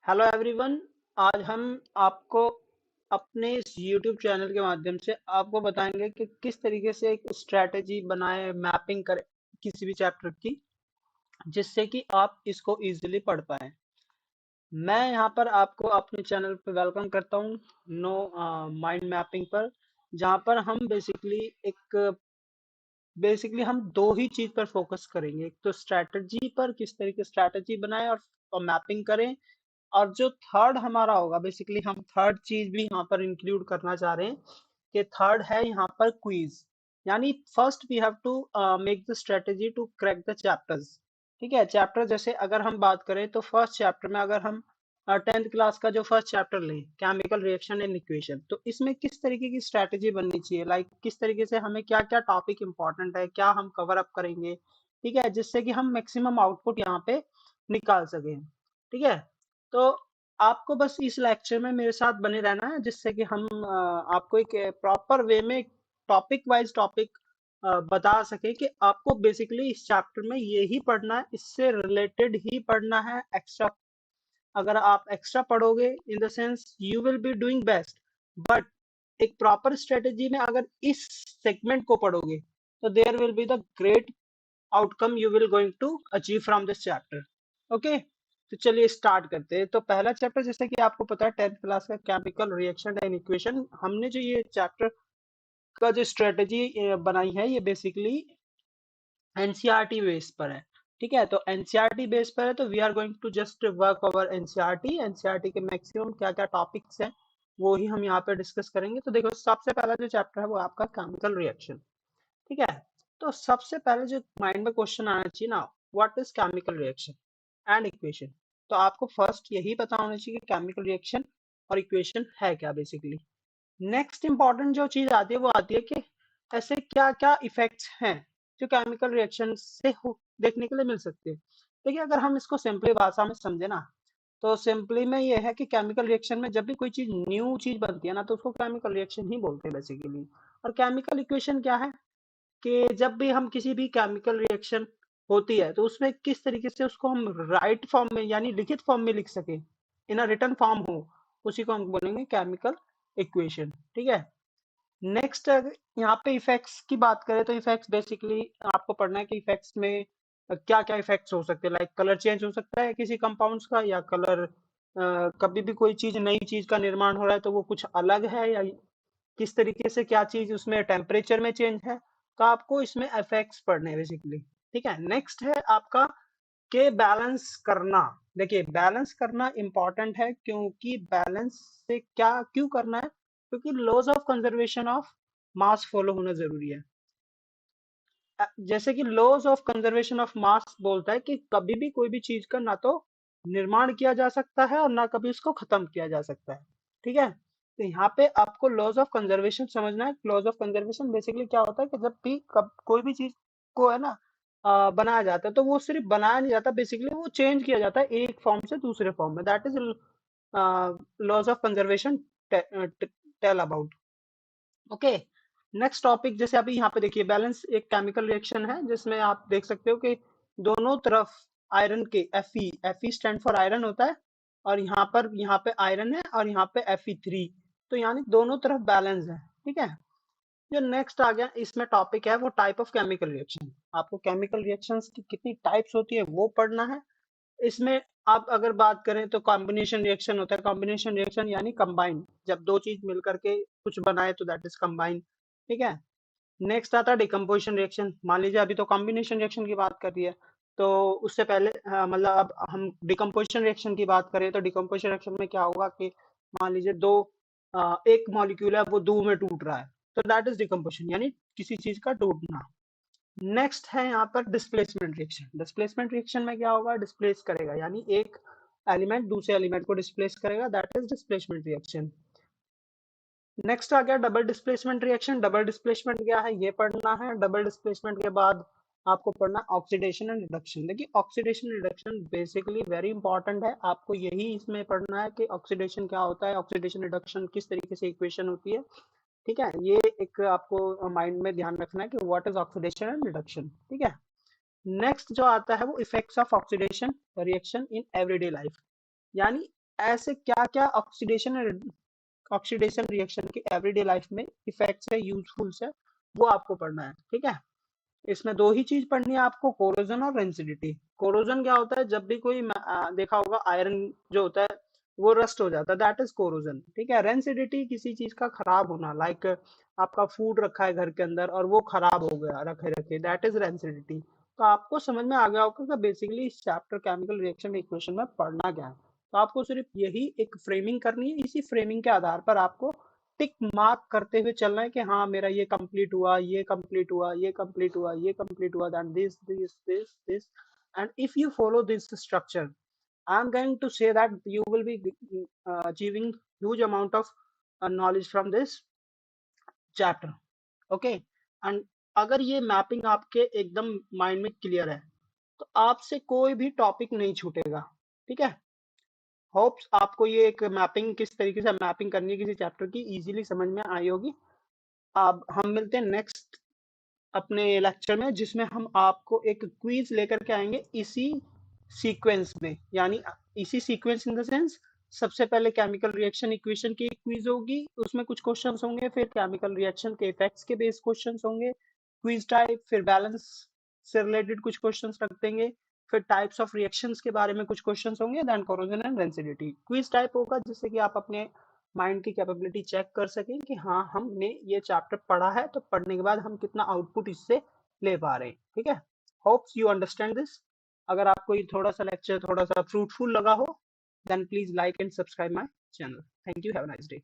Hello everyone. आज हम आपको अपने इस यूट्यूब चैनल के माध्यम से आपको बताएंगे कि किस तरीके से एक स्ट्रेटजी बनाए मैपिंग करें किसी भी चैप्टर की, जिससे कि आप इसको इजीली पढ़ पाए। मैं यहाँ पर आपको अपने चैनल पे वेलकम करता हूँ नो माइंड मैपिंग पर, जहाँ पर हम बेसिकली हम दो ही चीज पर फोकस करेंगे। एक तो स्ट्रैटेजी पर, किस तरीके स्ट्रैटेजी बनाए और मैपिंग करें। और जो थर्ड हमारा होगा, बेसिकली हम थर्ड चीज भी यहाँ पर इंक्लूड करना चाह रहे हैं कि थर्ड है यहाँ पर क्विज। यानी first we have to make the strategy to crack the chapters. ठीक है, चैप्टर जैसे अगर हम बात करें तो फर्स्ट चैप्टर में अगर हम 10th क्लास का जो फर्स्ट चैप्टर लें, केमिकल रिएक्शन एंड इक्वेशन, तो इसमें किस तरीके की स्ट्रेटेजी बननी चाहिए, लाइक किस तरीके से हमें क्या क्या टॉपिक इंपॉर्टेंट है, क्या हम कवर अप करेंगे। ठीक है, जिससे कि हम मैक्सिमम आउटपुट यहाँ पे निकाल सकें। ठीक है, तो आपको बस इस लेक्चर में मेरे साथ बने रहना है, जिससे कि हम आपको एक प्रॉपर वे में टॉपिक वाइज टॉपिक बता सके कि आपको बेसिकली इस चैप्टर में ये ही पढ़ना है, इससे रिलेटेड ही पढ़ना है। एक्स्ट्रा अगर आप एक्स्ट्रा पढ़ोगे, in the sense you will be doing best, but एक प्रॉपर स्ट्रेटेजी में अगर इस सेगमेंट को पढ़ोगे तो there will be the great outcome you will going to achieve from this chapter. Okay, तो चलिए स्टार्ट करते हैं। तो पहला चैप्टर, जैसे कि आपको पता है 10th क्लास का केमिकल रिएक्शन एंड इक्वेशन, हमने जो ये चैप्टर का जो स्ट्रेटेजी बनाई है, ये बेसिकली एनसीईआरटी बेस पर है। ठीक है, तो एनसीईआरटी बेस पर है तो we are going to just work over NCERT. NCERT के मैक्सिमम क्या क्या टॉपिक्स हैं वो ही हम यहाँ पे डिस्कस करेंगे। तो देखो, सबसे पहला जो चैप्टर है वो आपका केमिकल रिएक्शन। ठीक है, तो सबसे पहले जो माइंड में क्वेश्चन आना चाहिए ना, what is chemical reaction and equation. तो आपको फर्स्ट यही पता होना चाहिए कि केमिकल रिएक्शन और इक्वेशन है क्या बेसिकली। नेक्स्ट इंपॉर्टेंट जो चीज आती है वो आती है कि ऐसे क्या क्या इफेक्ट्स हैं जो केमिकल रिएक्शन से देखने के लिए मिल सकते हैं। देखिए, अगर हम इसको सिंपली भाषा में समझे ना, तो सिंपली में ये है कि केमिकल रिएक्शन में जब भी कोई चीज न्यू चीज बनती है ना, तो उसको केमिकल रिएक्शन ही बोलते हैं बेसिकली। और केमिकल इक्वेशन क्या है कि जब भी हम किसी भी केमिकल रिएक्शन होती है तो उसमें किस तरीके से उसको हम राइट फॉर्म में यानी लिखित फॉर्म में लिख सके, इन अ रिटन फॉर्म हो, उसी को हम बोलेंगे केमिकल इक्वेशन। ठीक है, नेक्स्ट यहाँ पे इफेक्ट्स की बात करें तो इफेक्ट्स बेसिकली आपको पढ़ना है कि इफेक्ट्स में क्या क्या इफेक्ट्स हो सकते हैं। लाइक कलर चेंज हो सकता है किसी कंपाउंड्स का, या कलर कभी भी कोई चीज नई चीज का निर्माण हो रहा है तो वो कुछ अलग है, या किस तरीके से क्या चीज उसमें टेम्परेचर में चेंज है। तो आपको इसमें इफेक्ट्स पढ़ने हैं बेसिकली। ठीक है, नेक्स्ट है आपका के बैलेंस करना। देखिए, बैलेंस करना इंपॉर्टेंट है, क्योंकि बैलेंस से क्या क्यों करना है, क्योंकि laws of conservation of mass follow होना जरूरी है। जैसे कि laws of conservation of mass बोलता है कि कभी भी कोई भी चीज का ना तो निर्माण किया जा सकता है और ना कभी उसको खत्म किया जा सकता है। ठीक है, तो यहाँ पे आपको लॉज ऑफ कंजर्वेशन समझना है। लॉज ऑफ कंजर्वेशन बेसिकली क्या होता है कि जब भी कोई भी चीज को है ना बनाया जाता है, तो वो सिर्फ बनाया नहीं जाता, बेसिकली वो चेंज किया जाता है एक फॉर्म से दूसरे फॉर्म में। That is laws of conservation tell about. Okay, next topic, जैसे अभी यहाँ पे देखिए, बैलेंस एक केमिकल रिएक्शन है जिसमें आप देख सकते हो कि दोनों तरफ आयरन के Fe स्टैंड फॉर आयरन होता है, और यहाँ पे आयरन है और यहाँ पे Fe3, तो यानी दोनों तरफ बैलेंस है। ठीक है, जो नेक्स्ट आ गया इसमें टॉपिक है वो टाइप ऑफ केमिकल रिएक्शन। आपको केमिकल रिएक्शंस की कितनी टाइप्स होती है वो पढ़ना है। इसमें आप अगर बात करें तो कॉम्बिनेशन रिएक्शन होता है। कॉम्बिनेशन रिएक्शन यानी कंबाइन, जब दो चीज मिल करके कुछ बनाए तो दैट इज कंबाइन। ठीक है, नेक्स्ट आता है डिकम्पोजिशन रिएक्शन। मान लीजिए अभी तो कॉम्बिनेशन रिएक्शन की बात कर रही है, तो उससे पहले मतलब अब हम डिकम्पोजिशन रिएक्शन की बात करें तो डिकम्पोजिशन रिएक्शन में क्या होगा कि मान लीजिए एक मॉलिक्यूल है वो दो में टूट रहा है, तो दैट इज डिकम्पोजिशन, यानी किसी चीज का टूटना। नेक्स्ट है यहाँ पर डिस्प्लेसमेंट रिएक्शन। डिस्प्लेसमेंट रिएक्शन में क्या होगा, डिस्प्लेस करेगा, यानी एक एलिमेंट दूसरे एलिमेंट को डिस्प्लेस करेगा, that is displacement reaction. Next आ गया double displacement reaction. Double displacement क्या है ये पढ़ना है। डबल डिस्प्लेसमेंट के बाद आपको पढ़ना ऑक्सीडेशन एंड रिडक्शन। देखिए, oxidation reduction basically very important है, आपको यही इसमें पढ़ना है कि ऑक्सीडेशन क्या होता है, ऑक्सीडेशन रिडक्शन किस तरीके से इक्वेशन होती है। ठीक है, ये एक आपको माइंड में ध्यान रखना है कि what is oxidation and reduction. ठीक है, नेक्स्ट जो आता है वो effects of oxidation reaction in everyday life, यानी ऐसे क्या क्या ऑक्सीडेशन रिएक्शन के एवरीडे लाइफ में इफेक्ट्स है, यूजफुल्स है, वो आपको पढ़ना है। ठीक है, इसमें दो ही चीज पढ़नी है आपको, कोरोजन और रेंसिडिटी। कोरोजन क्या होता है, जब भी कोई देखा होगा आयरन जो होता है वो रस्ट हो जाता है, दैट इज कोरोजन। ठीक है, रेंसिडिटी किसी चीज का खराब होना, लाइक आपका फूड रखा है घर के अंदर और वो खराब हो गया रखे रखे, दैट इज रेंसिडिटी। तो आपको समझ में आ गया होगा कि बेसिकली इस चैप्टर केमिकल रिएक्शन इक्वेशन में पढ़ना क्या है। तो आपको सिर्फ यही एक फ्रेमिंग करनी है, इसी फ्रेमिंग के आधार पर आपको टिक मार्क करते हुए चलना है कि हाँ मेरा ये कंप्लीट हुआ, ये कंप्लीट हुआ, ये कंप्लीट हुआ, ये कंप्लीट हुआ, then this and if you follow this structure, I am going to say that you will be achieving huge amount of knowledge from this chapter. Okay, and अगर ये mapping आपके एकदम mind में clear है तो आपसे कोई भी टॉपिक नहीं छूटेगा। ठीक है, होप्स आपको ये एक मैपिंग, किस तरीके से मैपिंग करनी है किसी चैप्टर की, इजीली समझ में आई होगी। अब हम मिलते हैं नेक्स्ट अपने लेक्चर में, जिसमें हम आपको एक क्विज लेकर के आएंगे इसी सीक्वेंस में, यानी इसी सीक्वेंस इन द सेंस, सबसे पहले केमिकल रिएक्शन इक्वेशन की क्विज होगी, उसमें कुछ क्वेश्चंस होंगे, फिर केमिकल रिएक्शन के इफेक्ट्स के बेस क्वेश्चंस होंगे, क्विज टाइप, फिर बैलेंस से रिलेटेड कुछ क्वेश्चंस रख देंगे, फिर टाइप्स ऑफ रिएक्शंस के बारे में कुछ क्वेश्चंस होंगे, then corrosion and rancidity. Quiz type होगा जिससे कि आप अपने माइंड की कैपेबिलिटी चेक कर सकें कि हाँ हमने ये चैप्टर पढ़ा है, तो पढ़ने के बाद हम कितना आउटपुट इससे ले पा रहे हैं। ठीक है, होप्स यू अंडरस्टैंड दिस। अगर आपको ये थोड़ा सा लेक्चर थोड़ा सा फ्रूटफुल लगा हो, then please like and subscribe my channel. Thank you, have a nice day.